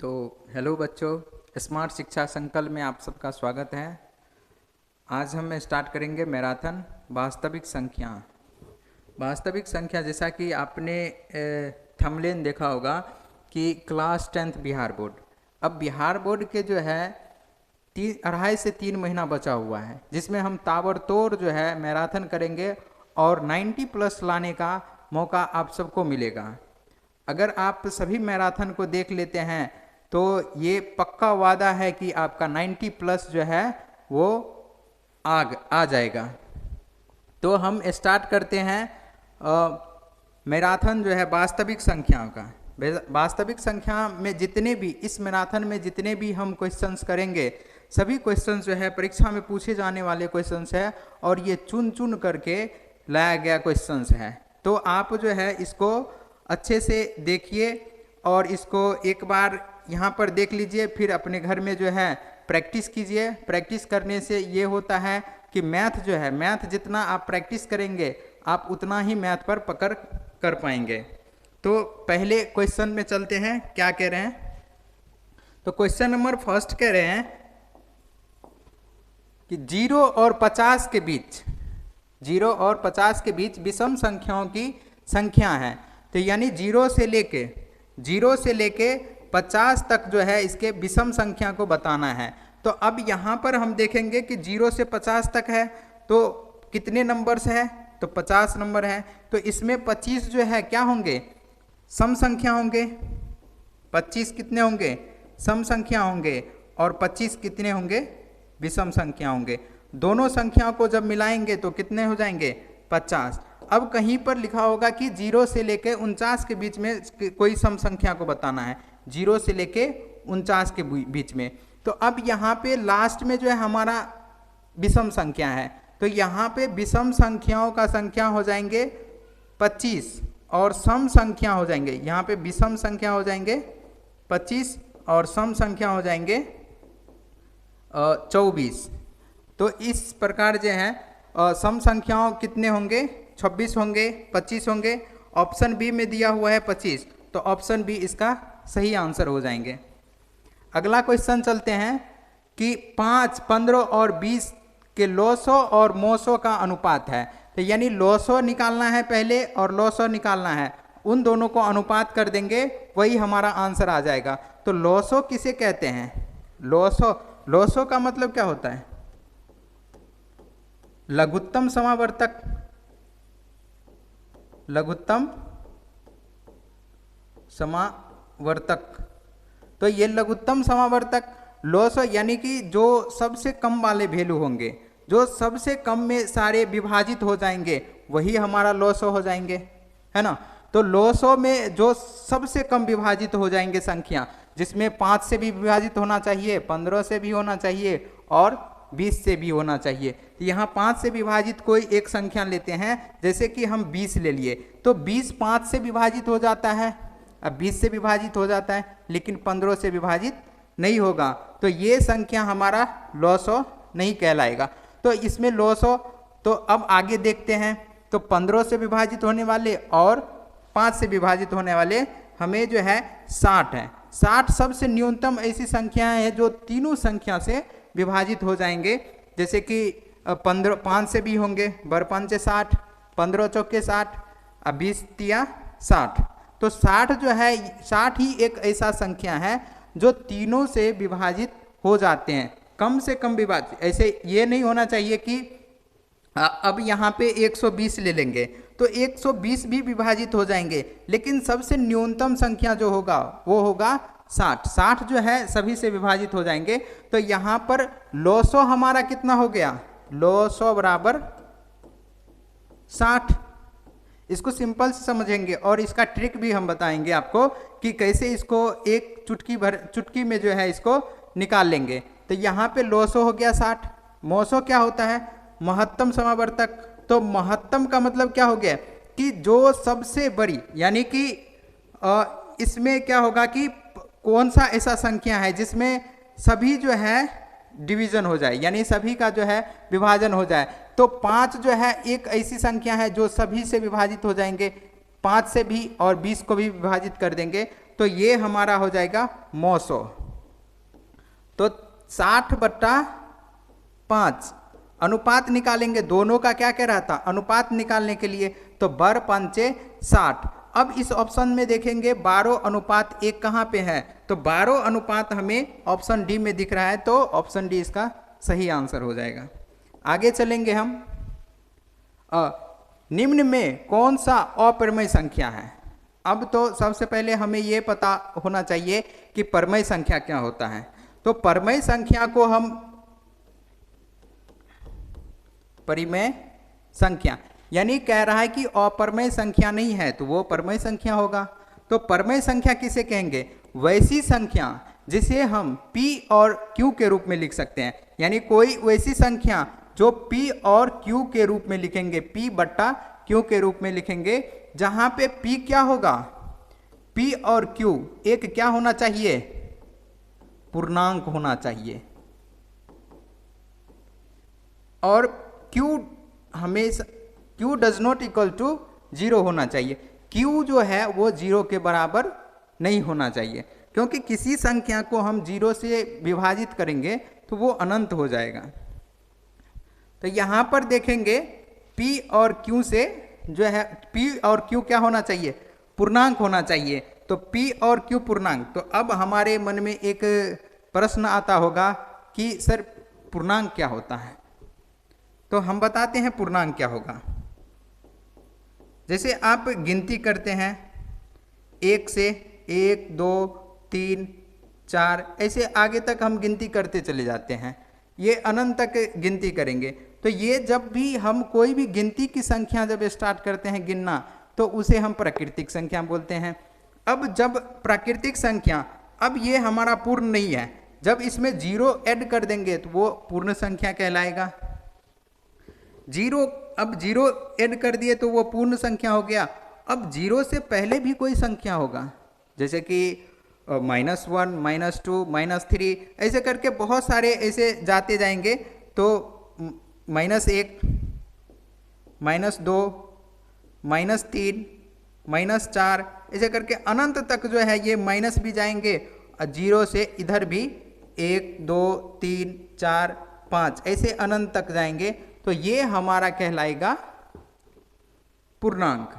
तो हेलो बच्चों, स्मार्ट शिक्षा संकल्प में आप सबका स्वागत है। आज हम स्टार्ट करेंगे मैराथन वास्तविक संख्या। वास्तविक संख्या, जैसा कि आपने थंबनेल देखा होगा कि क्लास 10th बिहार बोर्ड। अब बिहार बोर्ड के जो है 2.5 से 3 महीना बचा हुआ है, जिसमें हम ताबड़तोड़ जो है मैराथन करेंगे और 90 प्लस लाने का मौका आप सबको मिलेगा। अगर आप सभी मैराथन को देख लेते हैं तो ये पक्का वादा है कि आपका 90 प्लस जो है वो आ जाएगा। तो हम स्टार्ट करते हैं मैराथन जो है वास्तविक संख्याओं का। वास्तविक संख्या में जितने भी इस मैराथन में जितने भी हम क्वेश्चंस करेंगे, सभी क्वेश्चंस जो है परीक्षा में पूछे जाने वाले क्वेश्चंस है और ये चुन चुन करके लाया गया क्वेश्चंस है। तो आप जो है इसको अच्छे से देखिए और इसको एक बार यहाँ पर देख लीजिए, फिर अपने घर में जो है प्रैक्टिस कीजिए। प्रैक्टिस करने से ये होता है कि मैथ जो है, मैथ जितना आप प्रैक्टिस करेंगे आप उतना ही मैथ पर पकड़ कर पाएंगे। तो पहले क्वेश्चन में चलते हैं, क्या कह रहे हैं। तो क्वेश्चन नंबर फर्स्ट कह रहे हैं कि 0 और 50 के बीच, 0 और 50 के बीच विषम संख्याओं की संख्या है। तो यानी 0 से लेके 50 तक जो है इसके विषम संख्या को बताना है। तो अब यहाँ पर हम देखेंगे कि 0 से 50 तक है तो कितने नंबर्स है, तो 50 नंबर है। तो इसमें 25 जो है क्या होंगे, सम संख्या होंगे। 25 कितने होंगे, सम संख्या होंगे, और 25 कितने होंगे, विषम संख्या होंगे। दोनों संख्याओं को जब मिलाएंगे तो कितने हो जाएंगे, 50। अब कहीं पर लिखा होगा कि 0 से लेके 49 के बीच में कोई सम संख्या को बताना है, 0 से लेके 49 के बीच में। तो अब यहाँ पे लास्ट में जो है हमारा विषम संख्या है, तो यहाँ पे विषम संख्याओं का संख्या हो जाएंगे 25 और सम संख्या हो जाएंगे, यहाँ पे विषम संख्या हो जाएंगे 25 और सम संख्या हो जाएंगे 24। तो इस प्रकार जो है सम संख्याओं कितने होंगे, 26 होंगे, 25 होंगे। ऑप्शन बी में दिया हुआ है 25, तो ऑप्शन बी इसका सही आंसर हो जाएंगे। अगला क्वेश्चन चलते हैं कि 5, 15 और 20 के लॉसो और मोसो का अनुपात है। तो यानी लॉसो निकालना है पहले और लॉसो निकालना है, उन दोनों को अनुपात कर देंगे, वही हमारा आंसर आ जाएगा। तो लॉसो किसे कहते हैं, लॉसो का मतलब क्या होता है, लघुत्तम समावर्तक, लघुत्तम समावर्तक। तो ये लघुत्तम समावर्तक लॉसो यानी कि जो सबसे कम वाले वैल्यू होंगे, जो सबसे कम में सारे विभाजित हो जाएंगे, वही हमारा लॉसो हो जाएंगे, है ना। तो लॉसो में जो सबसे कम विभाजित हो जाएंगे संख्या, जिसमें 5 से भी विभाजित होना चाहिए, 15 से भी होना चाहिए और 20 से भी होना चाहिए। तो यहाँ 5 से विभाजित कोई एक संख्या लेते हैं, जैसे कि हम 20 ले लिए, तो 20 5 से विभाजित हो जाता है, अब 20 से विभाजित हो जाता है, लेकिन 15 से विभाजित नहीं होगा, तो ये संख्या हमारा लॉसो नहीं कहलाएगा। तो इसमें लॉसो, तो अब आगे देखते हैं। तो 15 से विभाजित होने वाले और 5 से विभाजित होने वाले हमें जो है 60 है। 60 सबसे न्यूनतम ऐसी संख्याएं हैं जो तीनों संख्या से विभाजित हो जाएंगे, जैसे कि 15 5 से भी होंगे, बर 5 से 60, 15 चौके 60, 20 तिया 60। तो 60 जो है, 60 ही एक ऐसा संख्या है जो तीनों से विभाजित हो जाते हैं, कम से कम विभाजित। ऐसे ये नहीं होना चाहिए कि अब यहाँ पे 120 ले लेंगे तो 120 भी विभाजित हो जाएंगे, लेकिन सबसे न्यूनतम संख्या जो होगा वो होगा 60। 60 जो है सभी से विभाजित हो जाएंगे। तो यहाँ पर लॉसो हमारा कितना हो गया, लॉसो बराबर 60। इसको सिंपल से समझेंगे और इसका ट्रिक भी हम बताएंगे आपको कि कैसे इसको एक चुटकी में जो है इसको निकाल लेंगे। तो यहाँ पे लॉसो हो गया 60, मोसो क्या होता है, महत्तम समावर्तक। तो महत्तम का मतलब क्या हो गया कि जो सबसे बड़ी, यानी कि इसमें क्या होगा कि कौन सा ऐसा संख्या है जिसमें सभी जो है डिवीजन हो जाए, यानी सभी का जो है विभाजन हो जाए। तो 5 जो है एक ऐसी संख्या है जो सभी से विभाजित हो जाएंगे, 5 से भी और 20 को भी विभाजित कर देंगे तो ये हमारा हो जाएगा 900। तो 60/5 अनुपात निकालेंगे, दोनों का क्या कह रहा था अनुपात निकालने के लिए, तो बर पंचे 60। अब इस ऑप्शन में देखेंगे 12:1 कहाँ पे है, तो 12 हमें ऑप्शन डी में दिख रहा है, तो ऑप्शन डी इसका सही आंसर हो जाएगा। आगे चलेंगे हम। निम्न में कौन सा अपरिमेय संख्या है। अब तो सबसे पहले हमें यह पता होना चाहिए कि परिमेय संख्या क्या होता है। तो परिमेय संख्या को हम परिमेय संख्या यानी कह रहा है कि अपरिमेय संख्या नहीं है तो वो परिमेय संख्या होगा। तो परिमेय संख्या किसे कहेंगे, वैसी संख्या जिसे हम p और q के रूप में लिख सकते हैं, यानी कोई वैसी संख्या जो p और q के रूप में लिखेंगे, p/q के रूप में लिखेंगे, जहां पे p क्या होगा, p और q एक क्या होना चाहिए, पूर्णांक होना चाहिए, और q हमेशा q does not equal to 0 होना चाहिए। q जो है वो 0 के बराबर नहीं होना चाहिए, क्योंकि किसी संख्या को हम 0 से विभाजित करेंगे तो वो अनंत हो जाएगा। तो यहाँ पर देखेंगे p और q से जो है p और q क्या होना चाहिए, पूर्णांक होना चाहिए। तो p और q पूर्णांक। तो अब हमारे मन में एक प्रश्न आता होगा कि सर पूर्णांक क्या होता है, तो हम बताते हैं पूर्णांक क्या होगा। जैसे आप गिनती करते हैं 1 से 1 2 3 4 ऐसे आगे तक हम गिनती करते चले जाते हैं, ये अनंत तक गिनती करेंगे। तो ये जब भी हम कोई भी गिनती की संख्या जब स्टार्ट करते हैं गिनना तो उसे हम प्राकृतिक संख्या बोलते हैं। अब जब प्राकृतिक संख्या, अब ये हमारा पूर्ण नहीं है, जब इसमें 0 ऐड कर देंगे तो वो पूर्ण संख्या कहलाएगा। 0, अब 0 ऐड कर दिए तो वो पूर्ण संख्या हो गया। अब 0 से पहले भी कोई संख्या होगा, जैसे कि -1 -2 -3 ऐसे करके बहुत सारे ऐसे जाते जाएंगे। तो -1 -2 -3 -4 ऐसे करके अनंत तक जो है ये माइनस भी जाएंगे, और 0 से इधर भी 1 2 3 4 5 ऐसे अनंत तक जाएंगे। तो ये हमारा कहलाएगा पूर्णांक।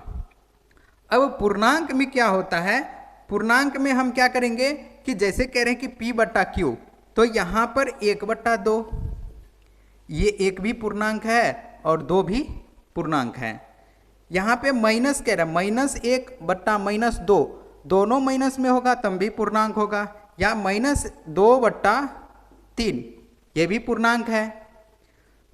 अब पूर्णांक में क्या होता है, पूर्णांक में हम क्या करेंगे कि जैसे कह रहे हैं कि p/q, तो यहाँ पर 1/2 ये एक भी पूर्णांक है और 2 भी पूर्णांक है। यहाँ पे माइनस कह रहा है, -1/-2 दोनों माइनस में होगा तब भी पूर्णांक होगा, या -2/3 ये भी पूर्णांक है।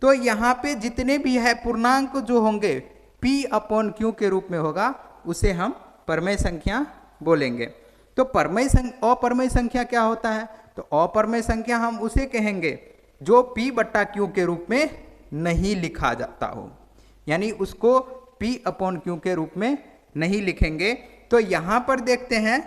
तो यहाँ पे जितने भी है पूर्णांक जो होंगे p/q के रूप में होगा, उसे हम परिमेय संख्या बोलेंगे। तो अपरिमेय संख्या क्या होता है, तो अपरिमेय संख्या हम उसे कहेंगे जो p/q के रूप में नहीं लिखा जाता हो, यानी उसको p/q के रूप में नहीं लिखेंगे। तो यहाँ पर देखते हैं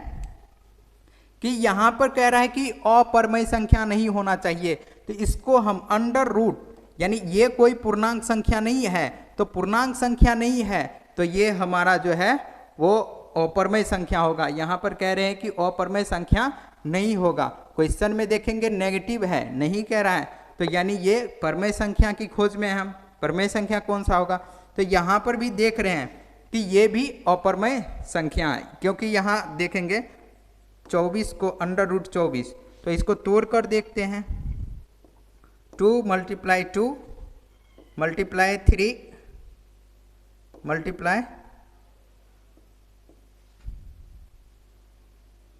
कि यहाँ पर कह रहा है कि अपरिमेय संख्या नहीं होना चाहिए, तो इसको हम अंडर रूट, यानी ये कोई पूर्णांक संख्या नहीं है, तो पूर्णांक संख्या नहीं है तो ये हमारा जो है वो अपरिमेय संख्या होगा। यहाँ पर कह रहे हैं कि अपरिमेय संख्या नहीं होगा, क्वेश्चन में देखेंगे नेगेटिव है, नहीं कह रहा है, तो यानी ये परिमेय संख्या की खोज में हम परिमेय संख्या कौन सा होगा। तो यहाँ पर भी देख रहे हैं कि ये भी अपरिमेय संख्या है, क्योंकि यहाँ देखेंगे 24 को √24, तो इसको तोड़ कर देखते हैं। 2 × 2 × 3 मल्टीप्लाई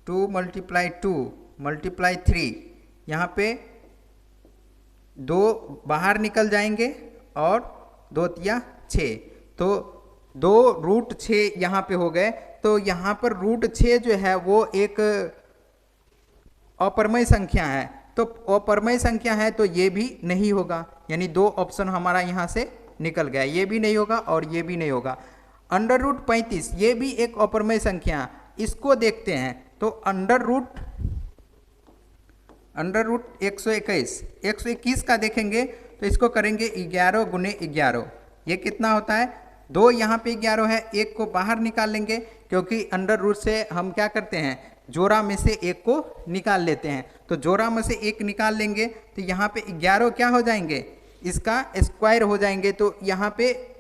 2 × 2 × 3, यहाँ पे 2 बाहर निकल जाएंगे और 2 तिया 6, तो 2√6 यहाँ पे हो गए। तो यहाँ पर √6 जो है वो एक अपरिमेय संख्या है, तो अपरिमेय संख्या है तो ये भी नहीं होगा, यानी 2 ऑप्शन हमारा यहाँ से निकल गया, ये भी नहीं होगा और ये भी नहीं होगा। √35 ये भी एक अपरिमेय संख्या, इसको देखते हैं। तो √121 का देखेंगे तो इसको करेंगे 11 × 11, ये कितना होता है 2 यहाँ पे 11 है, 1 को बाहर निकाल लेंगे क्योंकि अंडर रूट से हम क्या करते हैं, जोड़ा में से 1 को निकाल लेते हैं। तो जोड़ा में से 1 निकाल लेंगे तो यहाँ पे 11 क्या हो जाएंगे, इसका स्क्वायर हो जाएंगे। तो यहाँ पे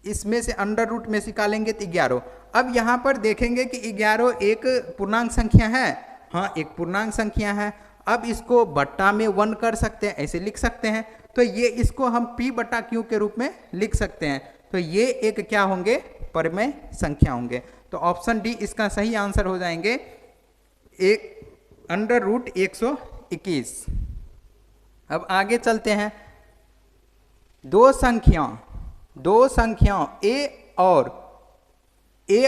इसमें से अंडर रूट में से निकालेंगे तो 11। अब यहाँ पर देखेंगे कि 11 एक पूर्णांक संख्या है, हाँ एक पूर्णांक संख्या है। अब इसको बट्टा में 1 कर सकते हैं, ऐसे लिख सकते हैं। तो ये इसको हम p बटा q के रूप में लिख सकते हैं। तो ये एक क्या होंगे, परमेय संख्या होंगे। तो ऑप्शन डी इसका सही आंसर हो जाएंगे, एक अंडर रूट 121। अब आगे चलते हैं। दो संख्याओं a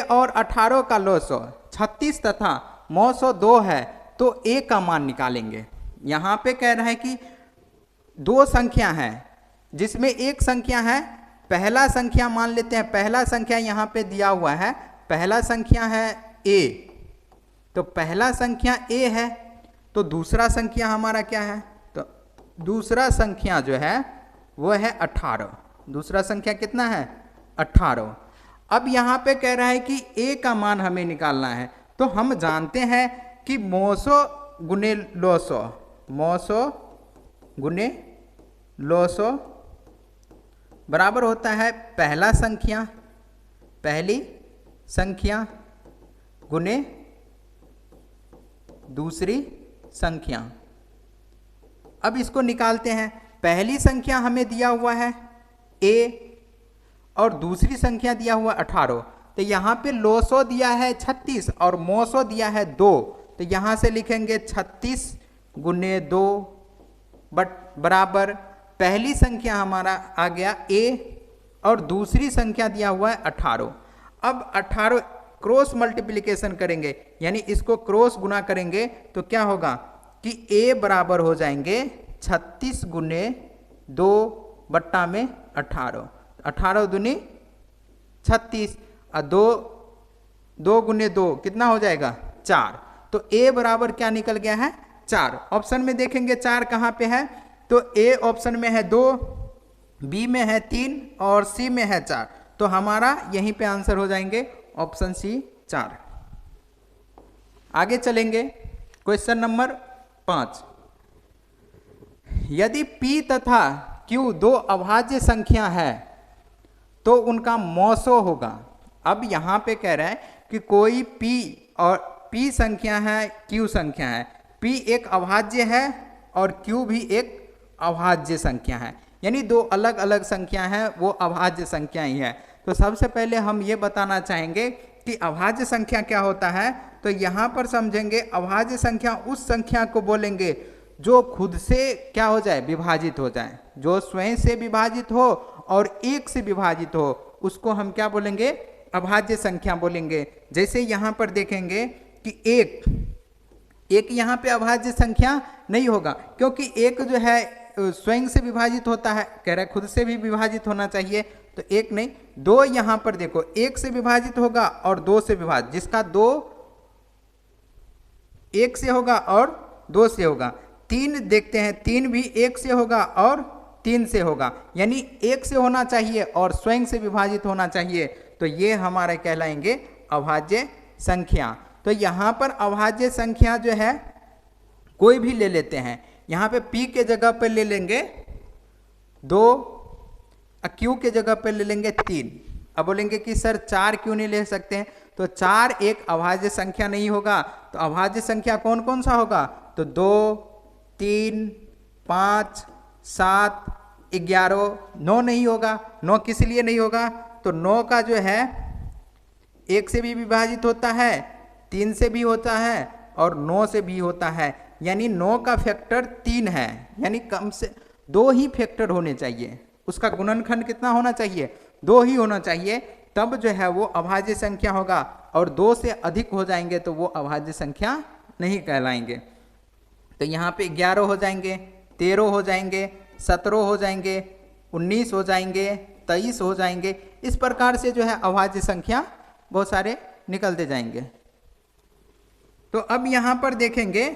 और 18 का लॉसव 36 तथा 902 है, तो a का मान निकालेंगे। यहाँ पे कह रहा है कि 2 संख्या है जिसमें एक संख्या है, पहला संख्या मान लेते हैं, पहला संख्या यहाँ पे दिया हुआ है, पहला संख्या है a, तो पहला संख्या a है। तो दूसरा संख्या हमारा क्या है, तो दूसरा संख्या जो है वो है 18। दूसरा संख्या कितना है, 18। अब यहाँ पे कह रहा है कि a का मान हमें निकालना है। तो हम जानते हैं कि 900 गुने 900 गुने 900 बराबर होता है पहली संख्या गुने दूसरी संख्या। अब इसको निकालते हैं। पहली संख्या हमें दिया हुआ है a और दूसरी संख्या दिया हुआ 18। तो यहाँ पे 900 दिया है 36 और 900 दिया है 2। तो यहाँ से लिखेंगे 36 गुने 2 बराबर पहली संख्या हमारा आ गया a और दूसरी संख्या दिया हुआ है 18। अब 18 क्रॉस मल्टीप्लिकेशन करेंगे, यानी इसको क्रॉस गुना करेंगे तो क्या होगा कि a बराबर हो जाएंगे 36 गुने 2 बट्टा में 18। 18 दूनी 36 और 2 गुने 2 कितना हो जाएगा 4। तो a बराबर क्या निकल गया है 4। ऑप्शन में देखेंगे 4 कहाँ पे है, तो a ऑप्शन में है 2, b में है 3 और c में है 4। तो हमारा यहीं पे आंसर हो जाएंगे ऑप्शन सी 4। आगे चलेंगे। Question number 5। यदि p तथा q 2 अभाज्य संख्या है तो उनका मौसो होगा। अब यहाँ पे कह रहा है कि कोई p संख्या है, q संख्या है, p एक अभाज्य है और q भी एक अभाज्य संख्या है, यानी 2 अलग अलग संख्या है, वो अभाज्य संख्या ही है। तो सबसे पहले हम ये बताना चाहेंगे कि अभाज्य संख्या क्या होता है। तो यहाँ पर समझेंगे अभाज्य संख्या उस संख्या को बोलेंगे जो खुद से क्या हो जाए, विभाजित हो जाए, जो स्वयं से विभाजित हो और 1 से विभाजित हो, उसको हम क्या बोलेंगे, अभाज्य संख्या बोलेंगे। जैसे यहाँ पर देखेंगे कि एक यहाँ पे अभाज्य संख्या नहीं होगा, क्योंकि 1 जो है स्वयं से विभाजित होता है, कह रहा है खुद से भी विभाजित होना चाहिए, तो 1 नहीं। 2 यहाँ पर देखो 1 से विभाजित होगा और 2 से विभाजित, जिसका 2 1 से होगा और 2 से होगा। 3 देखते हैं, 3 भी 1 से होगा और 3 से होगा, यानी 1 से होना चाहिए और स्वयं से विभाजित होना चाहिए। तो ये हमारे कहलाएंगे अभाज्य संख्या। तो यहाँ पर अभाज्य संख्या जो है कोई भी ले लेते हैं। यहाँ पे p के जगह पर ले लेंगे 2, q के जगह पर ले लेंगे 3। अब बोलेंगे कि सर 4 क्यों नहीं ले सकते हैं, तो 4 एक अभाज्य संख्या नहीं होगा। तो अभाज्य संख्या कौन कौन सा होगा, तो 2, 3, 5, 7, 11, 9 नहीं होगा। 9 किस लिए नहीं होगा, तो 9 का जो है 1 से भी विभाजित होता है, 3 से भी होता है और 9 से भी होता है, यानी 9 का फैक्टर 3 है, यानी कम से 2 ही फैक्टर होने चाहिए। उसका गुणनखंड कितना होना चाहिए, 2 ही होना चाहिए, तब जो है वो अभाज्य संख्या होगा। और 2 से अधिक हो जाएंगे तो वो अभाज्य संख्या नहीं कहलाएंगे। तो यहाँ पे 11 हो जाएंगे, 13 हो जाएंगे, 17 हो जाएंगे, 19 हो जाएंगे, 23 हो जाएंगे। इस प्रकार से जो है अभाज्य संख्या बहुत सारे निकलते जाएंगे। तो अब यहाँ पर देखेंगे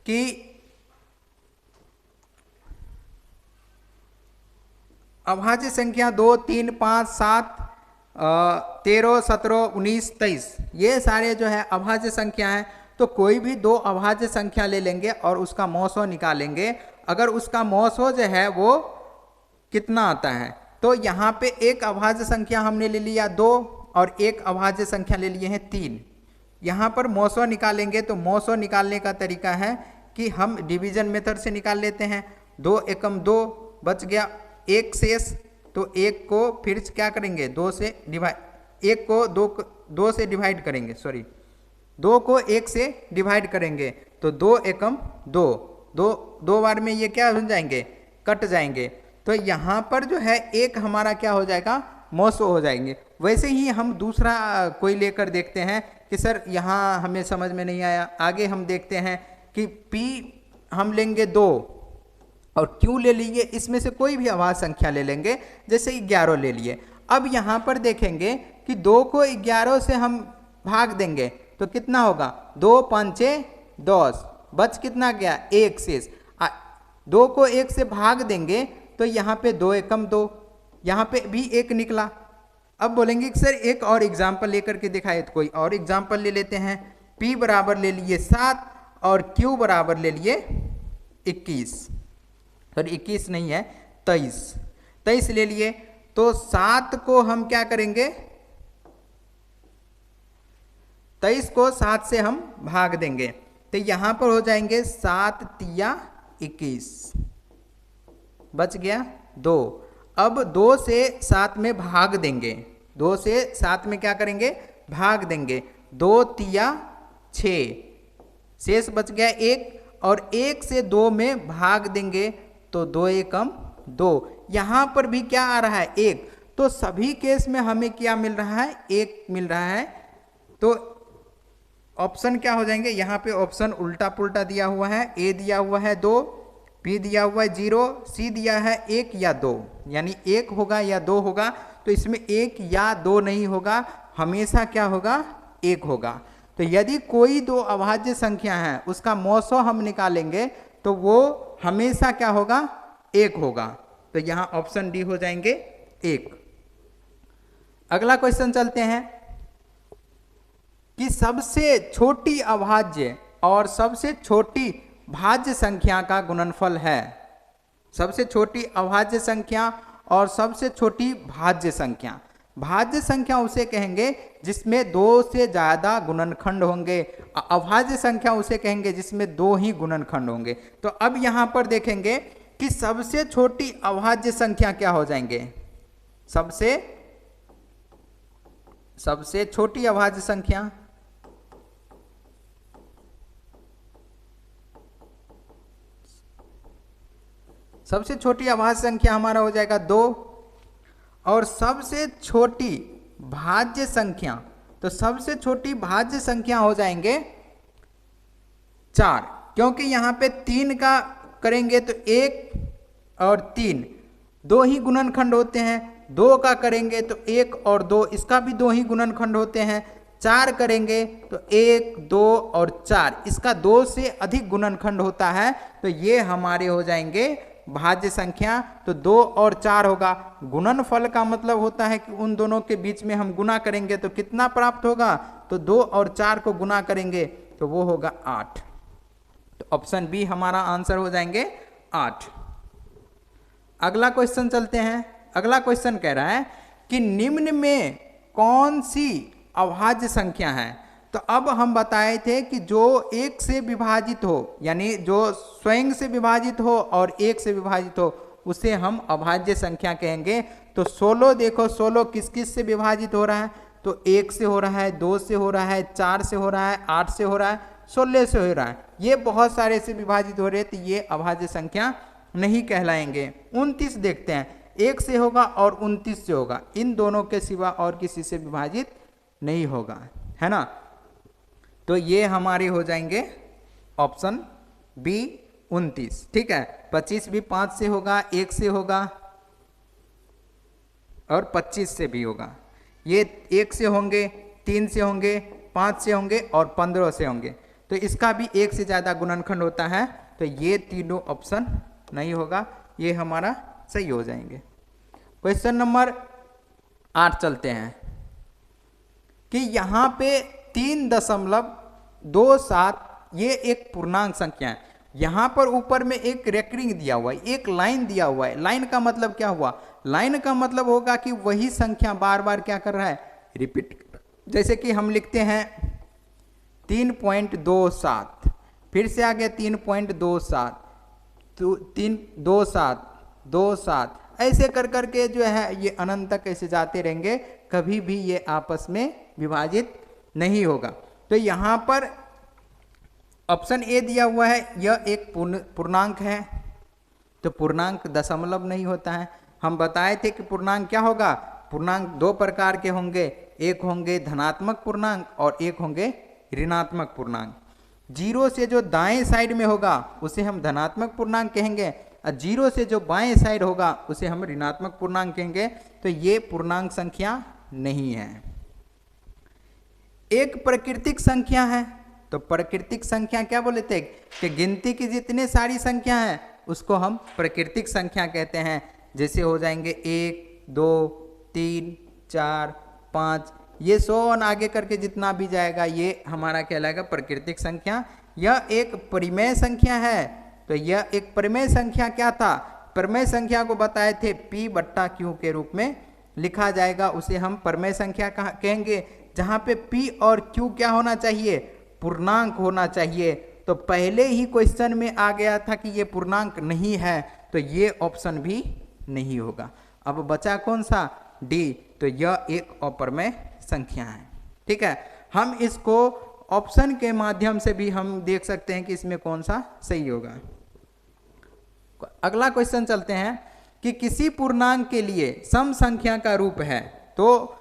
कि अभाज्य संख्या 2, 3, 5, 7, 13, 17, 19, 23 ये सारे जो है अभाज्य संख्या हैं। तो कोई भी दो अभाज्य संख्या ले लेंगे और उसका मौसो निकालेंगे। अगर उसका मौसो जो है वो कितना आता है, तो यहाँ पे एक अभाज्य संख्या हमने ले लिया 2 और एक अभाज्य संख्या ले लिए हैं 3। यहाँ पर मौसो निकालेंगे तो मौसो निकालने का तरीका है कि हम डिवीजन मेथड से निकाल लेते हैं। 2 एकम 2 बच गया, एक शेष, तो एक को फिर क्या करेंगे 2 से डिवाइड, एक को 2 से डिवाइड करेंगे, सॉरी 2 को 1 से डिवाइड करेंगे तो 2 एकम 2, 2 बार में ये क्या हो जाएंगे, कट जाएंगे। तो यहाँ पर जो है एक हमारा क्या हो जाएगा, मौसो हो जाएंगे। वैसे ही हम दूसरा कोई लेकर देखते हैं कि सर यहाँ हमें समझ में नहीं आया। आगे हम देखते हैं कि P हम लेंगे 2 और Q ले लिए, इसमें से कोई भी अभाज्य संख्या ले लेंगे, जैसे 11 ले लिए। अब यहाँ पर देखेंगे कि 2 को 11 से हम भाग देंगे तो कितना होगा, 2 5 10, बच कितना गया, 1 शेष। 2 को 1 से भाग देंगे तो यहाँ पे 2 एकम 2, यहाँ पे भी 1 निकला। अब बोलेंगे कि सर एक और एग्जाम्पल लेकर के दिखाए, तो कोई और एग्जाम्पल ले लेते हैं। P बराबर ले लिए 7 और Q बराबर ले लिए 21, सॉरी 21 नहीं है 23 ले लिए। तो 7 को हम क्या करेंगे, 23 को 7 से हम भाग देंगे तो यहाँ पर हो जाएंगे 7 तिया 21, बच गया 2। अब 2 से 7 में भाग देंगे, 2 से 7 में क्या करेंगे, भाग देंगे, 2 तिया 6, शेष बच गया 1 और 1 से 2 में भाग देंगे तो 2 एकम 2। यहाँ पर भी क्या आ रहा है, 1। तो सभी केस में हमें क्या मिल रहा है, 1 मिल रहा है। तो ऑप्शन क्या हो जाएंगे, यहाँ पे ऑप्शन उल्टा पुल्टा दिया हुआ है। A दिया हुआ है 2, P दिया हुआ है 0, C दिया है 1 या 2, यानी 1 होगा या 2 होगा। तो इसमें 1 या 2 नहीं होगा, हमेशा क्या होगा, 1 होगा। तो यदि कोई दो अभाज्य संख्या है उसका मौसो हम निकालेंगे तो वो हमेशा क्या होगा, 1 होगा। तो यहाँ ऑप्शन डी हो जाएंगे 1। अगला क्वेश्चन चलते हैं कि सबसे छोटी अभाज्य और सबसे छोटी भाज्य संख्या का गुणनफल है। सबसे छोटी अभाज्य संख्या और सबसे छोटी भाज्य संख्या। भाज्य संख्या उसे कहेंगे जिसमें 2 से ज्यादा गुणनखंड होंगे, अभाज्य संख्या उसे कहेंगे जिसमें 2 ही गुणनखंड होंगे। तो अब यहां पर देखेंगे कि सबसे छोटी अभाज्य संख्या क्या हो जाएंगे, सबसे छोटी अभाज्य संख्या सबसे छोटी अभाज्य संख्या हमारा हो जाएगा 2 और सबसे छोटी भाज्य संख्या, तो सबसे छोटी भाज्य संख्या हो जाएंगे 4, क्योंकि यहाँ पे 3 का करेंगे तो 1 और 3 2 ही गुणनखंड होते हैं, 2 का करेंगे तो 1 और 2 इसका भी 2 ही गुणनखंड होते हैं, 4 करेंगे तो 1 2 और 4 इसका 2 से अधिक गुणनखंड होता है। तो ये हमारे हो जाएंगे भाज्य संख्या। तो 2 और 4 होगा। गुणनफल का मतलब होता है कि उन दोनों के बीच में हम गुना करेंगे तो कितना प्राप्त होगा, तो 2 और 4 को गुना करेंगे तो वो होगा 8। तो ऑप्शन बी हमारा आंसर हो जाएंगे 8। अगला क्वेश्चन चलते हैं। अगला क्वेश्चन कह रहा है कि निम्न में कौन सी अभाज्य संख्या है। तो अब हम बताए थे कि जो 1 से विभाजित हो, यानी जो स्वयं से विभाजित हो और 1 से विभाजित हो, उसे हम अभाज्य संख्या कहेंगे। तो 16 देखो, 16 किस किस से विभाजित हो रहा है, तो 1 से हो रहा है, 2 से हो रहा है, 4 से हो रहा है, 8 से हो रहा है, 16 से हो रहा है। ये बहुत सारे से विभाजित हो रहे, तो ये अभाज्य संख्या नहीं कहलाएंगे। 29 देखते हैं, 1 से होगा और 29 से होगा, इन दोनों के सिवा और किसी से विभाजित नहीं होगा, है ना। तो ये हमारे हो जाएंगे ऑप्शन बी 29। ठीक है, 25 भी 5 से होगा, 1 से होगा और 25 से भी होगा। ये 1 से होंगे, 3 से होंगे, 5 से होंगे और 15 से होंगे। तो इसका भी 1 से ज़्यादा गुणनखंड होता है। तो ये तीनों ऑप्शन नहीं होगा, ये हमारा सही हो जाएंगे। क्वेश्चन नंबर 8 चलते हैं कि यहाँ पे 3.27 ये एक पूर्णांक संख्या है। यहाँ पर ऊपर में एक रेकरिंग दिया हुआ है, एक लाइन दिया हुआ है। लाइन का मतलब क्या हुआ? लाइन का मतलब होगा कि वही संख्या बार बार क्या कर रहा है, रिपीट। जैसे कि हम लिखते हैं 3.27, फिर से आगे 3.27, तो 3.27 ऐसे कर करके जो है ये अनंत तक ऐसे जाते रहेंगे, कभी भी ये आपस में विभाजित नहीं होगा। तो यहाँ पर ऑप्शन ए दिया हुआ है, यह एक पूर्णांक है, तो पूर्णांक दशमलव नहीं होता है। हम बताए थे कि पूर्णांक क्या होगा, पूर्णांक दो प्रकार के होंगे, एक होंगे धनात्मक पूर्णांक और एक होंगे ऋणात्मक पूर्णांक। जीरो से जो दाएं साइड में होगा उसे हम धनात्मक पूर्णांक कहेंगे, और जीरो से जो बाएं साइड होगा उसे हम ऋणात्मक पूर्णांक कहेंगे। तो ये पूर्णांक संख्या नहीं है। एक प्राकृतिक संख्या है, तो प्राकृतिक संख्या क्या बोले थे कि गिनती की जितने सारी संख्या है उसको हम प्राकृतिक संख्या कहते हैं। जैसे हो जाएंगे 1, 2, 3, 4, 5, ये 100 आगे करके जितना भी जाएगा ये हमारा कहलाएगा प्राकृतिक संख्या। यह एक परिमेय संख्या है, तो यह एक परिमेय संख्या क्या था, परिमेय संख्या को बताए थे P/Q के रूप में लिखा जाएगा, उसे हम परिमेय संख्या कहेंगे। जहाँ पे P और Q क्या होना चाहिए, पूर्णांक होना चाहिए। तो पहले ही क्वेश्चन में आ गया था कि ये पूर्णांक नहीं है, तो ये ऑप्शन भी नहीं होगा। अब बचा कौन सा, डी, तो यह एक अपरिमेय संख्या है। ठीक है, हम इसको ऑप्शन के माध्यम से भी हम देख सकते हैं कि इसमें कौन सा सही होगा। अगला क्वेश्चन चलते हैं कि किसी पूर्णांक के लिए सम संख्या का रूप है, तो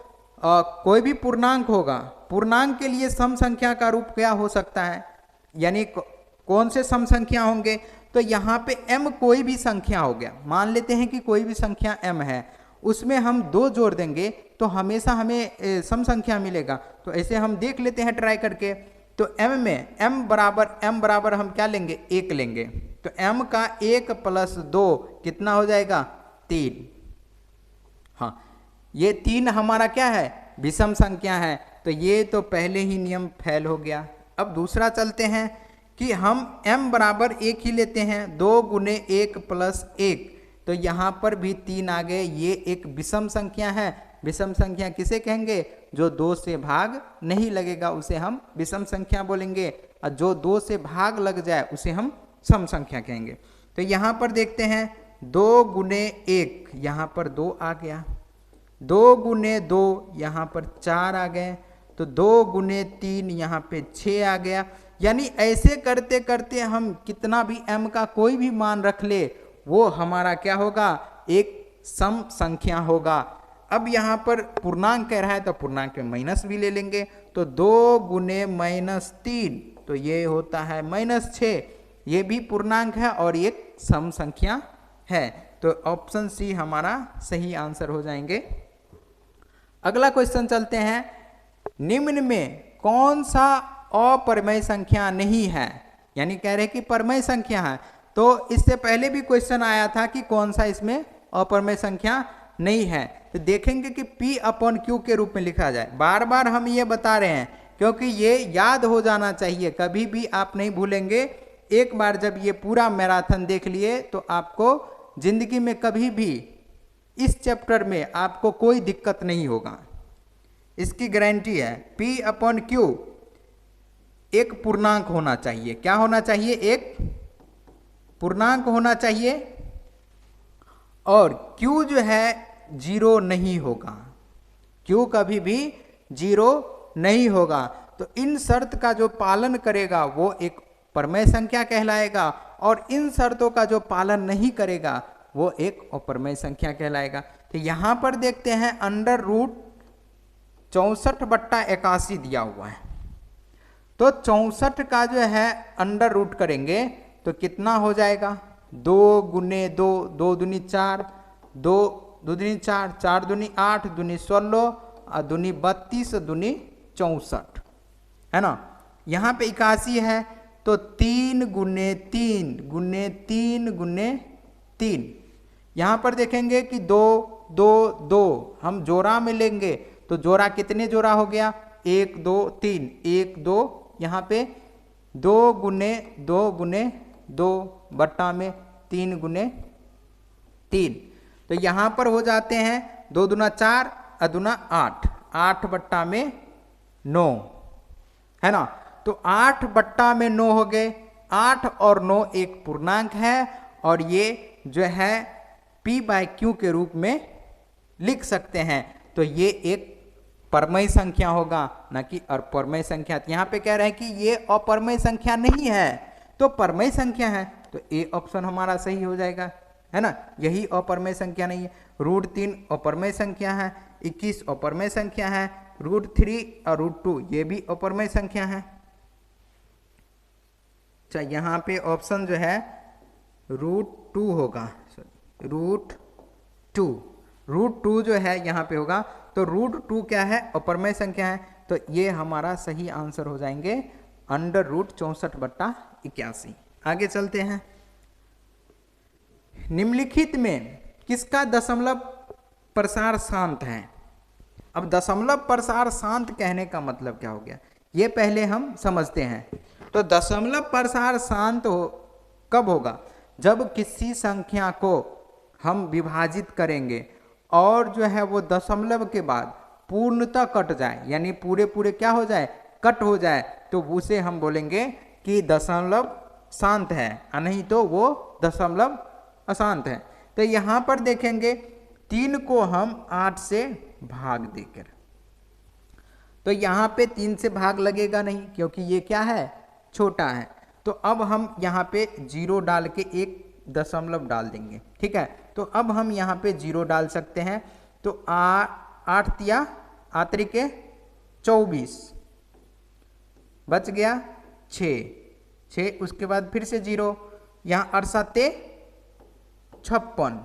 कोई भी पूर्णांक होगा, पूर्णांक के लिए सम संख्या का रूप क्या हो सकता है, यानी कौन से सम संख्या होंगे। तो यहाँ पे m कोई भी संख्या हो गया, मान लेते हैं कि कोई भी संख्या m है, उसमें हम 2 जोड़ देंगे तो हमेशा हमें सम संख्या मिलेगा। तो ऐसे हम देख लेते हैं ट्राई करके। तो m में m बराबर हम क्या लेंगे, 1 लेंगे। तो m का 1 + 2 कितना हो जाएगा, 3। हाँ, ये 3 हमारा क्या है, विषम संख्या है, तो ये तो पहले ही नियम फेल हो गया। अब दूसरा चलते हैं कि हम m बराबर 1 ही लेते हैं, 2 × 1 + 1, तो यहाँ पर भी 3 आ गए। ये एक विषम संख्या है। विषम संख्या किसे कहेंगे, जो 2 से भाग नहीं लगेगा उसे हम विषम संख्या बोलेंगे, और जो 2 से भाग लग जाए उसे हम सम संख्या कहेंगे। तो यहाँ पर देखते हैं 2 × 1, यहाँ पर 2 आ गया, 2 × 2 यहाँ पर 4 आ गए, तो 2 × 3 यहाँ पे 6 आ गया। यानी ऐसे करते करते हम कितना भी m का कोई भी मान रख ले वो हमारा क्या होगा, एक सम संख्या होगा। अब यहाँ पर पूर्णांक कह रहा है तो पूर्णांक में माइनस भी ले लेंगे, तो 2 × -3, तो ये होता है -6, ये भी पूर्णांक है और एक सम संख्या है। तो ऑप्शन सी हमारा सही आंसर हो जाएंगे। अगला क्वेश्चन चलते हैं, निम्न में कौन सा अपरिमेय संख्या नहीं है, यानी कह रहे कि परिमेय संख्या है। तो इससे पहले भी क्वेश्चन आया था कि कौन सा इसमें अपरिमेय संख्या नहीं है। तो देखेंगे कि P/Q के रूप में लिखा जाए। बार बार हम ये बता रहे हैं क्योंकि ये याद हो जाना चाहिए, कभी भी आप नहीं भूलेंगे। एक बार जब ये पूरा मैराथन देख लिए तो आपको जिंदगी में कभी भी इस चैप्टर में आपको कोई दिक्कत नहीं होगा, इसकी गारंटी है। P/Q एक पूर्णांक होना चाहिए। क्या होना चाहिए, एक पूर्णांक होना चाहिए, और Q जो है 0 नहीं होगा, Q कभी भी 0 नहीं होगा। तो इन शर्त का जो पालन करेगा वो एक परिमेय संख्या कहलाएगा, और इन शर्तों का जो पालन नहीं करेगा वो एक अपरिमेय संख्या कहलाएगा। तो यहाँ पर देखते हैं √64/81 दिया हुआ है, तो 64 का जो है अंडर रूट करेंगे तो कितना हो जाएगा, 2 × 2, 2 दूनी 4, 2 दूनी 4, 4 दूनी 8, दूनी 16, और दूनी 32, दूनी 64, है ना। यहाँ पे 81 है, तो 3 × 3 × 3 × 3, यहाँ पर देखेंगे कि 2 दो दो, हम जोड़ा में लेंगे तो जोड़ा कितने जोड़ा हो गया, 1 2 3, 1 2, यहाँ पे 2 गुने 2 बट्टा में 3 गुने 3, तो यहाँ पर हो जाते हैं 2 दूना 4 अदुना 8, 8 बट्टा में 9, है ना। तो 8 बट्टा में 9 हो गए। 8 और 9 एक पूर्णांक है और ये जो है p/q के रूप में लिख सकते हैं। तो ये एक परमेय संख्या होगा, ना कि अपरमेय संख्या। यहाँ पे कह रहे हैं कि ये अपरमेय संख्या नहीं है तो परमेय संख्या है, तो ए ऑप्शन हमारा सही हो जाएगा, है ना। यही अपरमेय संख्या नहीं है। √3 अपरमेय संख्या है, 21 अपरमेय संख्या है, √3 और √2 ये भी अपरमेय संख्या है। अच्छा, यहाँ पे ऑप्शन जो है √2 होगा, √2 जो है यहाँ पे होगा। तो √2 क्या है, अपरमेय संख्या है, तो ये हमारा सही आंसर हो जाएंगे √64/81। आगे चलते हैं। निम्नलिखित में किसका दशमलव प्रसार शांत है। अब दशमलव प्रसार शांत कहने का मतलब क्या हो गया, ये पहले हम समझते हैं। तो दशमलव प्रसार शांत कब होगा, जब किसी संख्या को हम विभाजित करेंगे और जो है वो दशमलव के बाद पूर्णतः कट जाए, यानी पूरे पूरे क्या हो जाए, कट हो जाए, तो उसे हम बोलेंगे कि दशमलव शांत है, नहीं तो वो दशमलव अशांत है। तो यहाँ पर देखेंगे 3 को हम 8 से भाग देकर, तो यहाँ पे 3 से भाग लगेगा नहीं क्योंकि ये क्या है, छोटा है। तो अब हम यहाँ पे 0 डाल के एक दशमलव डाल देंगे, ठीक है। तो अब हम यहाँ पे 0 डाल सकते हैं। तो 8 तिया 24 बच गया 6, उसके बाद फिर से 0, यहाँ 68 56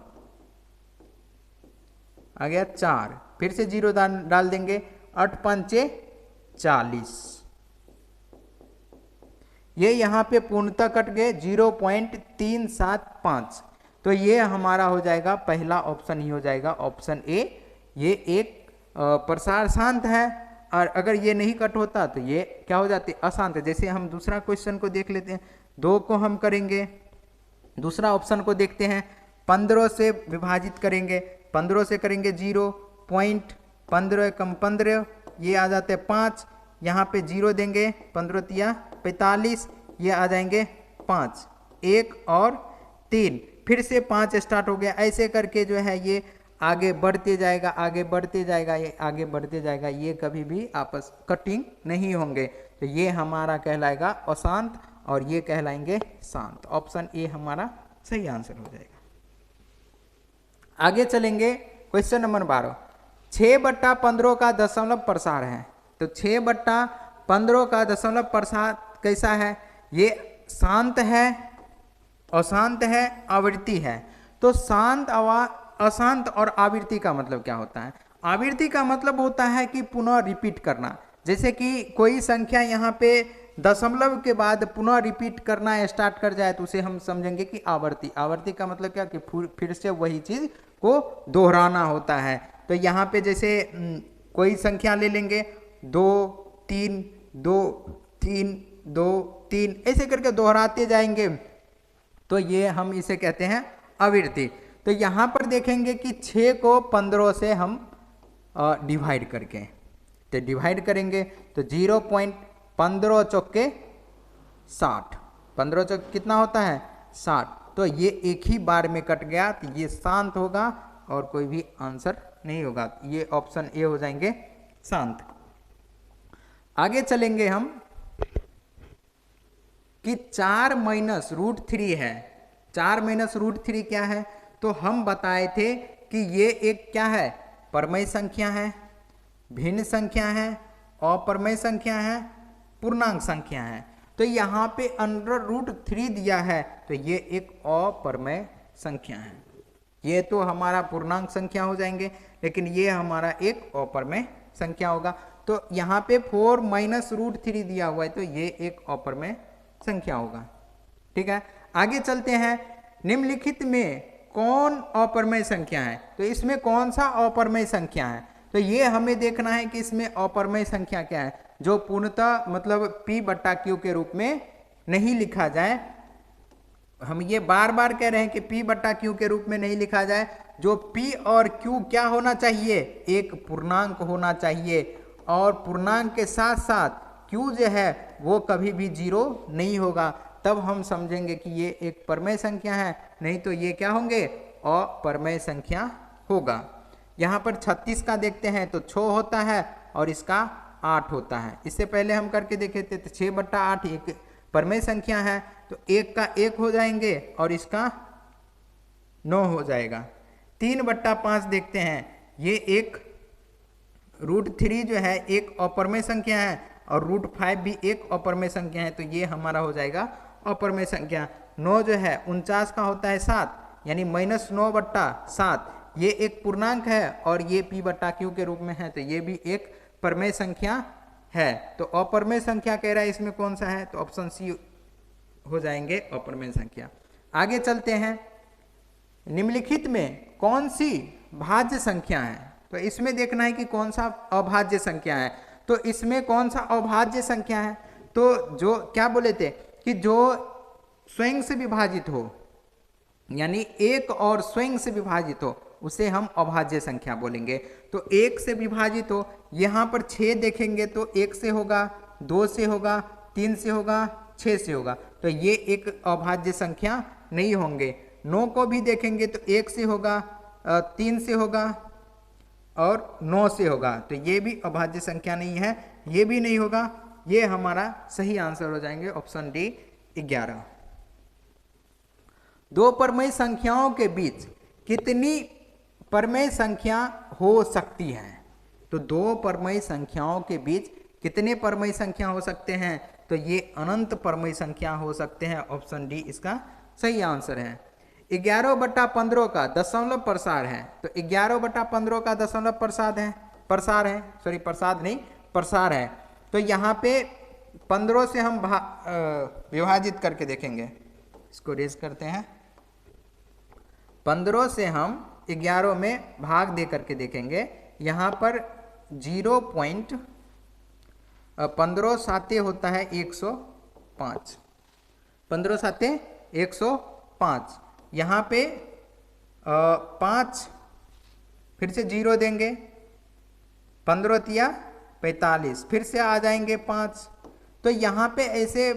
आ गया 4, फिर से 0 डाल देंगे, 8 5 40, ये यहाँ पे पूर्णतः कट गए 0.375। तो ये हमारा हो जाएगा, पहला ऑप्शन ही हो जाएगा, ऑप्शन ए। ये एक प्रसार शांत है, और अगर ये नहीं कट होता तो ये क्या हो जाते, अशांत है। जैसे हम दूसरा क्वेश्चन को देख लेते हैं, 2 को हम करेंगे, दूसरा ऑप्शन को देखते हैं, 15 से विभाजित करेंगे, 15 से करेंगे 0.15 कम 15, ये आ जाते हैं 5, यहाँ पे 0 देंगे, 15 तिया 45, ये आ जाएंगे 5, 1 और 3, फिर से 5 स्टार्ट हो गया। ऐसे करके जो है ये आगे बढ़ते जाएगा, आगे बढ़ते जाएगा, ये आगे बढ़ते जाएगा, ये कभी भी आपस कटिंग नहीं होंगे। तो ये हमारा कहलाएगा अशांत और ये कहलाएंगे शांत। ऑप्शन ए हमारा सही आंसर हो जाएगा। आगे चलेंगे, क्वेश्चन नंबर 12, 6/15 का दशमलव प्रसार है। तो 6/15 का दशमलव प्रसार कैसा है, ये शांत है, अशांत है, आवृत्ति है। तो शांत, अशांत और आवृत्ति का मतलब क्या होता है। आवृत्ति का मतलब होता है कि पुनः रिपीट करना। जैसे कि कोई संख्या यहाँ पे दशमलव के बाद पुनः रिपीट करना स्टार्ट कर जाए तो उसे हम समझेंगे कि आवर्ती। आवर्ती का मतलब क्या, कि फिर से वही चीज को दोहराना होता है। तो यहाँ पे जैसे कोई संख्या ले लेंगे, 2 3 2 3 2 3, ऐसे करके दोहराते जाएंगे, तो ये हम इसे कहते हैं आवृत्ति। तो यहाँ पर देखेंगे कि 6 को 15 से हम डिवाइड करके, तो डिवाइड करेंगे तो 0.15 चौके 60, 15 चौके कितना होता है 60। तो ये एक ही बार में कट गया, तो ये शांत होगा और कोई भी आंसर नहीं होगा। ये ऑप्शन ए हो जाएंगे शांत। आगे चलेंगे हम कि 4 - √3 है। 4 - √3 क्या है, तो हम बताए थे कि ये एक क्या है, परमेय संख्या है, भिन्न संख्या है, अपरमेय संख्या है, पूर्णांक संख्या है। तो यहाँ पे √3 दिया है, तो ये एक अपरमेय संख्या है। ये तो हमारा पूर्णांक संख्या हो जाएंगे, लेकिन ये हमारा एक अपरमेय संख्या होगा। तो यहाँ पे 4 - √3 दिया हुआ है, तो ये एक अपरमेय संख्या होगा, ठीक है। आगे चलते हैं, निम्नलिखित में कौन अपरमेय संख्या है, तो इसमें कौन सा अपरमेय संख्या है, तो ये हमें देखना है कि इसमें अपरमेय संख्या क्या है जो पूर्णतः मतलब p बट्टा q के रूप में नहीं लिखा जाए। हम ये बार बार कह रहे हैं कि p बट्टा q के रूप में नहीं लिखा जाए। जो p और q क्या होना चाहिए, एक पूर्णांक होना चाहिए, और पूर्णांक के साथ साथ q जो है वो कभी भी जीरो नहीं होगा, तब हम समझेंगे कि ये एक परमेय संख्या है, नहीं तो ये क्या होंगे, अपरमेय संख्या होगा। यहाँ पर 36 का देखते हैं तो 6 होता है और इसका 8 होता है। इससे पहले हम करके देखे थे तो 6 बट्टा 8 एक परमेय संख्या है, तो 1 का 1 हो जाएंगे और इसका 9 हो जाएगा। 3 बट्टा 5 देखते हैं, ये एक √3 जो है एक अपरमेय संख्या है और √5 भी एक अपरमेय संख्या है, तो ये हमारा हो जाएगा अपरमेय संख्या। 9 जो है 49 का होता है 7, यानी -9 बट्टा 7, ये एक पूर्णांक है और ये p बट्टा q के रूप में है, तो ये भी एक परमेय संख्या है। तो अपरमेय संख्या कह रहा है इसमें कौन सा है, तो ऑप्शन सी हो जाएंगे अपरमेय संख्या। आगे चलते हैं, निम्नलिखित में कौन सी भाज्य संख्या है, तो इसमें देखना है कि कौन सा अभाज्य संख्या है। तो इसमें कौन सा अभाज्य संख्या है, तो जो क्या बोले थे कि जो स्वयं से विभाजित हो, यानी एक और स्वयं से विभाजित हो, उसे हम अभाज्य संख्या बोलेंगे। तो 1 से विभाजित हो, यहाँ पर 6 देखेंगे तो 1 से होगा, 2 से होगा, 3 से होगा, 6 से होगा, तो ये एक अभाज्य संख्या नहीं होंगे। 9 को भी देखेंगे तो 1 से होगा, 3 से होगा और 9 से होगा, तो ये भी अभाज्य संख्या नहीं है, ये भी नहीं होगा। ये हमारा सही आंसर हो जाएंगे ऑप्शन डी 11। दो परमेय संख्याओं के बीच कितनी परमेय संख्या हो सकती है, तो दो परमेय संख्याओं के बीच कितने परमेय संख्या हो सकते हैं, तो ये अनंत परमेय संख्या हो सकते हैं, ऑप्शन डी इसका सही आंसर है। 11/15 का दशमलव प्रसार है, तो 11/15 का दशमलव प्रसार है, तो यहाँ पे 15 से हम विभाजित करके देखेंगे, इसको रेज करते हैं, 15 से हम 11 में भाग दे करके देखेंगे। यहाँ पर 0.15 साते होता है 105, 15 साते 105, यहाँ पे 5 फिर से 0 देंगे, 15 तिया 45, फिर से आ जाएंगे 5, तो यहाँ पे ऐसे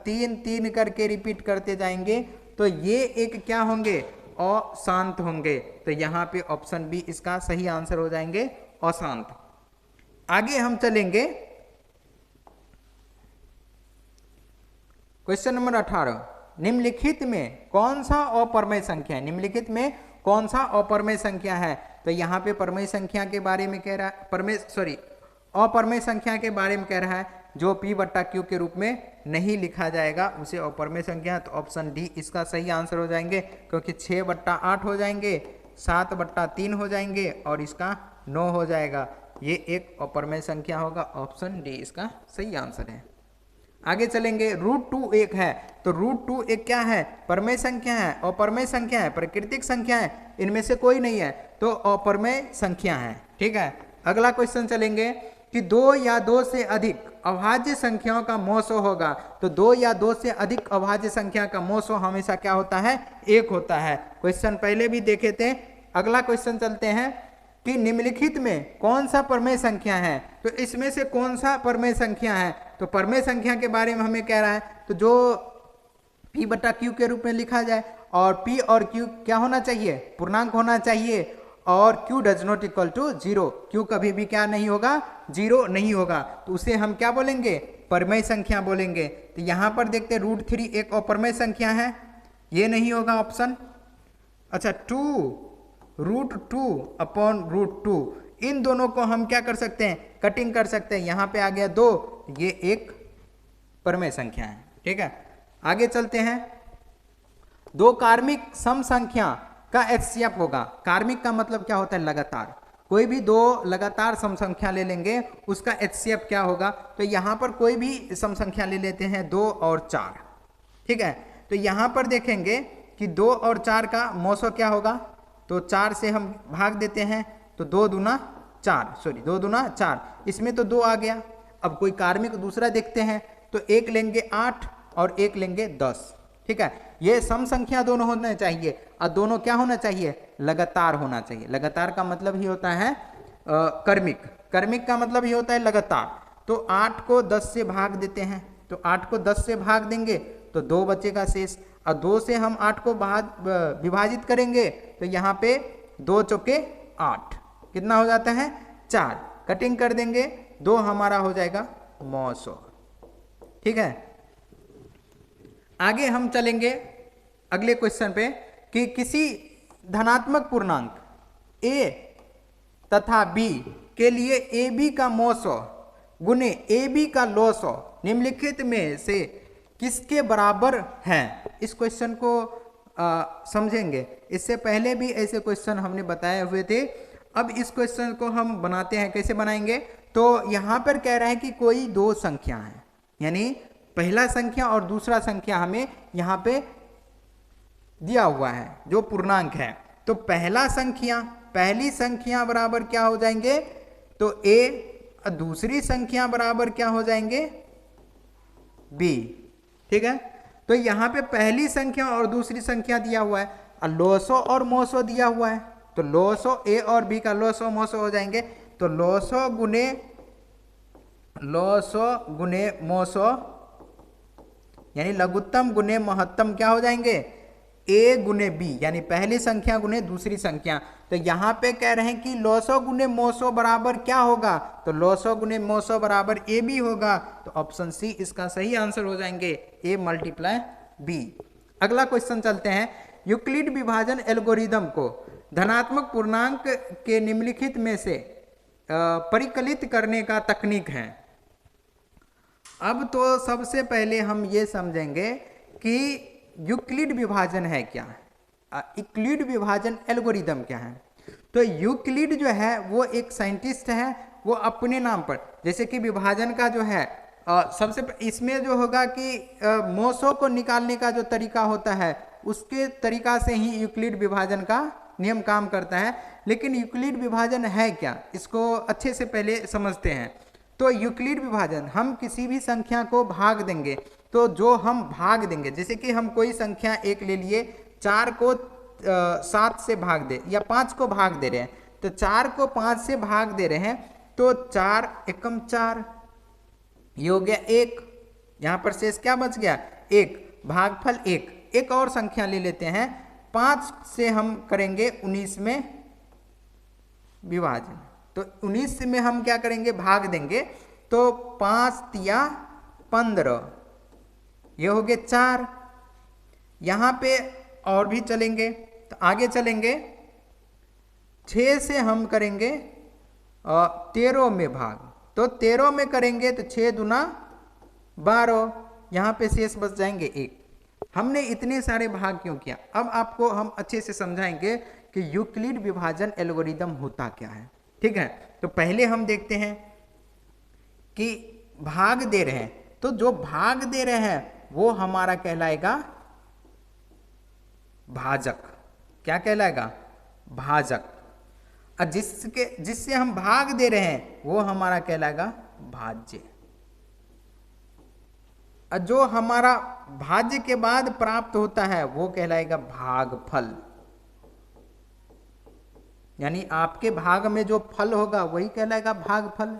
3 करके रिपीट करते जाएंगे, तो ये एक क्या होंगे, अशांत होंगे, तो यहाँ पे ऑप्शन बी इसका सही आंसर हो जाएंगे, अशांत। आगे हम चलेंगे, क्वेश्चन नंबर 18, निम्नलिखित में कौन सा अपरमेय संख्या है, निम्नलिखित में कौन सा अपरमेय संख्या है, तो यहाँ पे परमेय संख्या के बारे में कह रहा है, अपरमेय संख्या के बारे में कह रहा है, जो p बट्टा q के रूप में नहीं लिखा जाएगा उसे अपरमेय संख्या, तो ऑप्शन डी इसका सही आंसर हो जाएंगे, क्योंकि 6/8 हो जाएंगे, 7/3 हो जाएंगे और इसका 9 हो जाएगा, ये एक अपरमेय संख्या होगा, ऑप्शन डी इसका सही आंसर है। आगे चलेंगे, √2 एक है, तो √2 एक क्या है, परमेय संख्या है, अपरमेय संख्या है, प्राकृतिक संख्या है, इनमें से कोई नहीं है, तो अपरमेय संख्या है। ठीक है, अगला क्वेश्चन चलेंगे कि 2 या 2 से अधिक अभाज्य संख्याओं का मोसो होगा, तो 2 या 2 से अधिक अभाज्य संख्या का मोसो हमेशा क्या होता है, 1 होता है। क्वेश्चन पहले भी देखे थे। अगला क्वेश्चन चलते हैं कि निम्नलिखित में कौन सा परमेय संख्या है, तो इसमें से कौन सा परमेय संख्या है, तो परमेय संख्या के बारे में हमें कह रहा है, तो जो p बटा q के रूप में लिखा जाए, और p और q क्या होना चाहिए, पूर्णांक होना चाहिए, और q does not equal to 0, q कभी भी क्या नहीं होगा, 0 नहीं होगा, तो उसे हम क्या बोलेंगे, परमेय संख्या बोलेंगे। तो यहाँ पर देखते हैं √3 एक अपरमेय संख्या है, ये नहीं होगा ऑप्शन। अच्छा, √2 अपॉन √2, इन दोनों को हम क्या कर सकते हैं, कटिंग कर सकते हैं, यहाँ पे आ गया 2, ये एक परमेय संख्या है। ठीक है, आगे चलते हैं, दो कार्मिक सम संख्या का HCF होगा। कार्मिक का मतलब क्या होता है, लगातार, कोई भी दो लगातार सम संख्या ले लेंगे उसका HCF क्या होगा, तो यहाँ पर कोई भी सम संख्या ले लेते हैं 2 और 4। ठीक है, तो यहाँ पर देखेंगे कि 2 और 4 का मौसो क्या होगा, तो 4 से हम भाग देते हैं तो 2 दूना 4, सॉरी 2 दूना 4, इसमें तो 2 आ गया। अब कोई कार्मिक दूसरा देखते हैं तो एक लेंगे 8 और एक लेंगे 10, ठीक है। ये सम संख्या दोनों होना चाहिए और दोनों क्या होना चाहिए, लगातार होना चाहिए। लगातार का मतलब ही होता है कर्मिक, कर्मिक का मतलब ही होता है लगातार। तो 8 को 10 से भाग देते हैं, तो 8 को 10 से भाग देंगे तो 2 बचेगा शेष, और 2 से हम 8 को विभाजित करेंगे तो यहाँ पे 2 चौके 8, कितना हो जाता है 4, कटिंग कर देंगे 2 हमारा हो जाएगा मौसो, ठीक है। आगे हम चलेंगे अगले क्वेश्चन पे कि किसी धनात्मक पूर्णांक a तथा b के लिए ए बी का मौसो गुने ए बी का लौसो निम्नलिखित में से किसके बराबर है। इस क्वेश्चन को समझेंगे। इससे पहले भी ऐसे क्वेश्चन हमने बताए हुए थे। अब इस क्वेश्चन को हम बनाते हैं, कैसे बनाएंगे, तो यहाँ पर कह रहा है कि कोई 2 संख्या है, यानी पहला संख्या और दूसरा संख्या हमें यहाँ पे दिया हुआ है जो पूर्णांक है। तो पहली संख्या बराबर क्या हो जाएंगे, तो a, और दूसरी संख्या बराबर क्या हो जाएंगे b, ठीक है। तो यहाँ पे पहली संख्या और दूसरी संख्या दिया हुआ है और लौसो और मौसो दिया हुआ है, तो लौसो a और b का लौसो मौसो हो जाएंगे। तो लौसो गुने मौसो यानी लघुत्तम गुने महत्तम क्या हो जाएंगे, a गुने b, यानी पहली संख्या गुने दूसरी संख्या। तो यहाँ पे कह रहे हैं कि लौसो गुने मौसो बराबर क्या होगा, तो लौसो गुने मौसो बराबर ए बी होगा। तो ऑप्शन सी इसका सही आंसर हो जाएंगे, a मल्टीप्लाई b। अगला क्वेश्चन चलते हैं। यूक्लिड विभाजन एल्गोरिदम को धनात्मक पूर्णांक के निम्नलिखित में से परिकलित करने का तकनीक है। अब तो सबसे पहले हम ये समझेंगे कि यूक्लिड विभाजन है क्या, यूक्लिड विभाजन एल्गोरिदम क्या है। तो यूक्लिड जो है वो एक साइंटिस्ट है, वो अपने नाम पर, जैसे कि विभाजन का जो है सबसे इसमें जो होगा कि मौसों को निकालने का जो तरीका होता है उसके तरीका से ही यूक्लिड विभाजन का नियम काम करता है। लेकिन यूक्लिड विभाजन है क्या, इसको अच्छे से पहले समझते हैं। तो यूक्लिड विभाजन, हम किसी भी संख्या को भाग देंगे, तो जो हम भाग देंगे, जैसे कि हम कोई संख्या एक ले लिए, 4 को 7 से भाग दे या 5 को भाग दे रहे हैं, तो 4 को 5 से भाग दे रहे हैं, तो 4 एकम 4, ये हो गया 1, यहाँ पर शेष क्या बच गया 1, भागफल 1। एक और संख्या ले लेते हैं, 5 से हम करेंगे 19 में विभाजन, तो 19 में हम क्या करेंगे भाग देंगे, तो 5 तिया 15, ये हो गए 4। यहाँ पे और भी चलेंगे, तो आगे चलेंगे, 6 से हम करेंगे 13 में भाग, तो 13 में करेंगे तो 6 दूना 12, यहाँ पे शेष बच जाएंगे 1। हमने इतने सारे भाग क्यों किया, अब आपको हम अच्छे से समझाएंगे कि यूक्लिड विभाजन एल्गोरिदम होता क्या है, ठीक है। तो पहले हम देखते हैं कि भाग दे रहे हैं, तो जो भाग दे रहे हैं वो हमारा कहलाएगा भाजक। क्या कहलाएगा, भाजक। और जिससे हम भाग दे रहे हैं वो हमारा कहलाएगा भाज्य। और जो हमारा भाज्य के बाद प्राप्त होता है वो कहलाएगा भागफल, यानी आपके भाग में जो फल होगा वही कहलाएगा भागफल।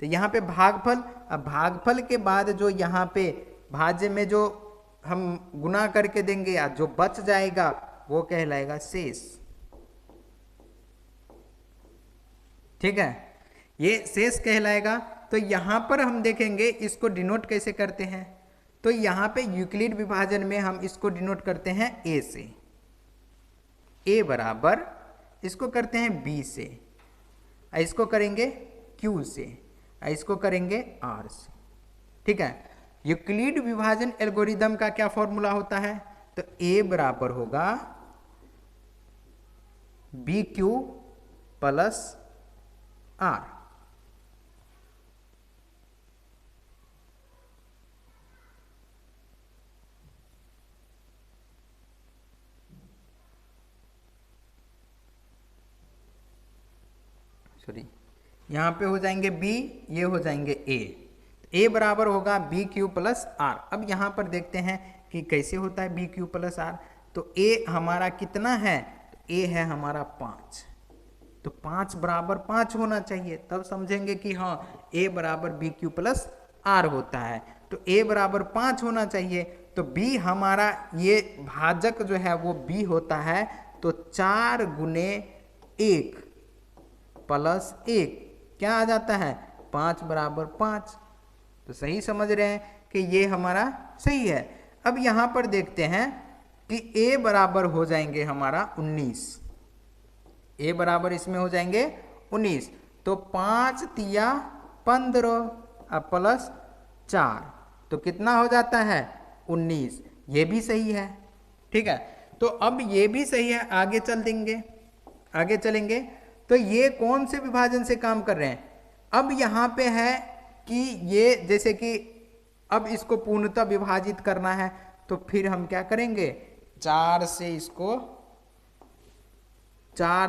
तो यहाँ पे भागफल, अब भागफल के बाद जो यहाँ पे भाज्य में जो हम गुना करके देंगे या जो बच जाएगा वो कहलाएगा शेष, ठीक है, ये शेष कहलाएगा। तो यहाँ पर हम देखेंगे इसको डिनोट कैसे करते हैं, तो यहाँ पे यूक्लिड विभाजन में हम इसको डिनोट करते हैं a से, a बराबर इसको करते हैं b से, इसको करेंगे q से, इसको करेंगे r से, ठीक है। यूक्लिड विभाजन एल्गोरिदम का क्या फॉर्मूला होता है, तो a बराबर होगा bq प्लस r, सॉरी, यहाँ पे हो जाएंगे b, ये हो जाएंगे a बराबर होगा बी क्यू प्लस आर। अब यहाँ पर देखते हैं कि कैसे होता है बी क्यू प्लस आर। तो a हमारा कितना है, तो a है हमारा 5, तो 5 बराबर 5 होना चाहिए, तब समझेंगे कि हाँ a बराबर बी क्यू प्लस आर होता है। तो a बराबर 5 होना चाहिए, तो b हमारा ये भाजक जो है वो b होता है, तो 4 गुने 1 प्लस 1 क्या आ जाता है, 5 बराबर 5। तो सही समझ रहे हैं कि ये हमारा सही है। अब यहाँ पर देखते हैं कि a बराबर हो जाएंगे हमारा 19, a बराबर इसमें हो जाएंगे 19, तो 5 तिया 15 प्लस 4, तो कितना हो जाता है 19, ये भी सही है। ठीक है, तो अब ये भी सही है, आगे चलेंगे तो ये कौन से विभाजन से काम कर रहे हैं। अब यहाँ पे है कि ये जैसे कि अब इसको पूर्णतः विभाजित करना है, तो फिर हम क्या करेंगे, 4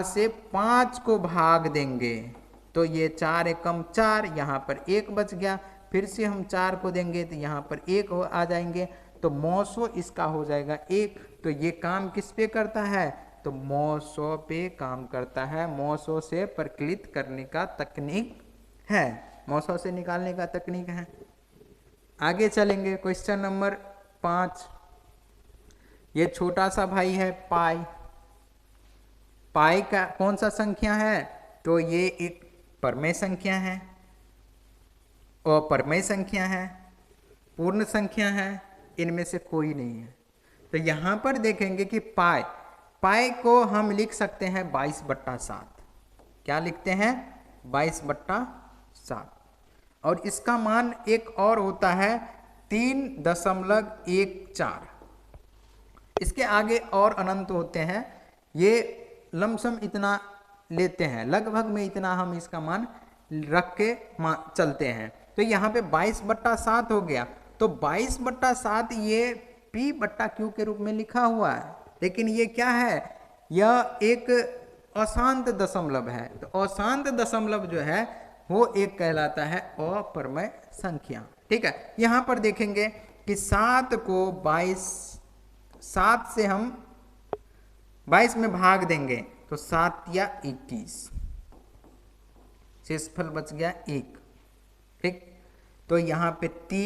से 5 को भाग देंगे, तो ये 4 एकम 4, यहाँ पर 1 बच गया, फिर से हम 4 को देंगे तो यहाँ पर 1 आ जाएंगे, तो 900 इसका हो जाएगा 1। तो ये काम किस पे करता है, तो 900 पे काम करता है, 900 से परिकलित करने का तकनीक है, 900 से निकालने का तकनीक है। आगे चलेंगे, क्वेश्चन नंबर 5। ये छोटा सा भाई है पाई का कौन सा संख्या है, तो ये एक परमेय संख्या है, अपरमेय संख्या है, पूर्ण संख्या है, इनमें से कोई नहीं है। तो यहाँ पर देखेंगे कि पाई को हम लिख सकते हैं 22/7। क्या लिखते हैं, 22/7। और इसका मान एक और होता है 3.14। इसके आगे और अनंत होते हैं, ये लमसम इतना लेते हैं, लगभग में इतना हम इसका मान रख के चलते हैं। तो यहाँ पे 22/7 हो गया, तो 22/7 ये p/q के रूप में लिखा हुआ है, लेकिन ये क्या है, यह एक अशांत दशमलव है। तो अशांत दशमलव जो है वो एक कहलाता है अपरमेय संख्या। ठीक है, यहाँ पर देखेंगे कि 7 को 7 से हम 22 में भाग देंगे, तो 7 या 21, शेषफल बच गया 1। ठीक, तो यहाँ पे 3